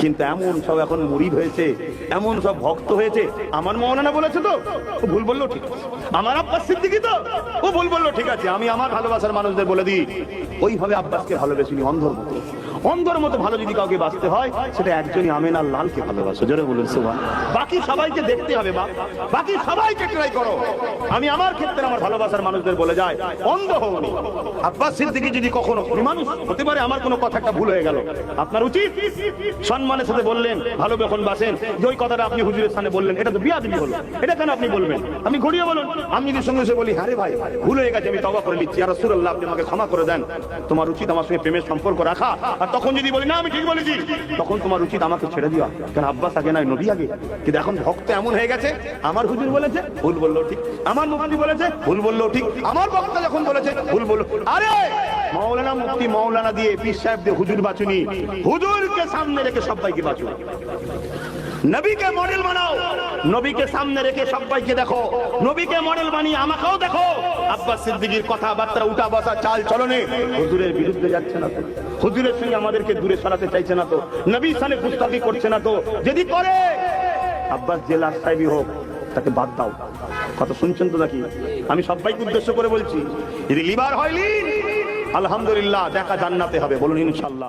কিন্তু এমন সব এখন মুরিদ হয়েছে, এমন সব ভক্ত হয়েছে। আমার মৌলানা বলেছে তো ও ভুল বললো ঠিক আছে, আমার আব্বাস সিদ্দিকী তো ও ভুল বললো ঠিক আছে, আমি আমার ভালোবাসার মানুষদের বলে দিই ওইভাবে আব্বাসকে ভালোবেসিনি। অন্ধর মতো, অন্ধর মতো ভালো যদি কাউকে বাঁচতে হয় সেটা একজনই আমেনার লালকে ভালোবাসো। জোরে বলুন সুবহানাল্লাহ। বাকি সবাইকে দেখতে হবে বাপ, বাকি সবাইকে ট্রাই করো। আমি আমার ক্ষেত্রে আমার ভালোবাসার মানুষদের বলে যাই অন্ধ হওনি। আব্বাস সিদ্দিকী যদি কখনো মানুষ হতে পারে, আমার কোনো কথা একটা ভুল হয়ে গেল, আপনার উচিত সম্মানের সাথে বললেন ভালো যখন বাসেন যে ওই কথাটা আপনি হুজুরের সামনে বললেন এটা তো বিয়াদবি হলো, এটা কেন আপনি বলবেন? আপনি ঘুরিয়ে বলুন। আমি যদি সঙ্গে এসে বলি হ্যাঁ রে ভাই ভুল হয়ে গেছে, আমি তওবা করে নিচ্ছি, ইয়া রাসূলুল্লাহ আপনি আমাকে ক্ষমা করে দেন, তোমার উচিত আমার সঙ্গে প্রেমের সম্পর্ক রাখা। আর তখন যদি বলি না আমি ঠিক বলেছি, তখন তোমার উচিত আমাকে ছেড়ে দেওয়া। কেন আব্বাস আগে নয় নবী আগে? কিন্তু এখন ভক্ত এমন হয়ে গেছে, আমার হুজুর বলেছে ভুল বললো ঠিক, আমার মুফতি বলেছে ভুল বললো ঠিক, আমার বক্তা যখন বলেছে ভুল বললো। আরে মাওলানা মুফতি মাওলানা দিয়ে পীর সাহেব দিয়ে হুজুর বাঁচুনি, হুজুরকে সামনে রেখে সবাইকে বাঁচুন। নবীকে মডেল বানাও, নবীকে সামনে রেখে সবাইকে দেখো, নবীকে মডেল বানিয়ে আমাকেও দেখো। আব্বাস সিদ্দিকীর কথাবার্তা উঠা বসা চাল চলনে হুজুরের বিরুদ্ধে যাচ্ছে না তো, হুজুরের সঙ্গে আমাদেরকে দূরে সরাতে চাইছে না তো, নবীর সামনে গুস্তাখি করছে না তো। যদি করে আব্বাস জেলা সাহেবই হোক তাকে বাদ দাও। কথা শুনছেন তো নাকি? আমি সবাইকে উদ্দেশ্য করে বলছি, যদি লিবার হয় লিন, আলহামদুলিল্লাহ দেখা জান্নাতে হবে। বলুন ইনশাআল্লাহ।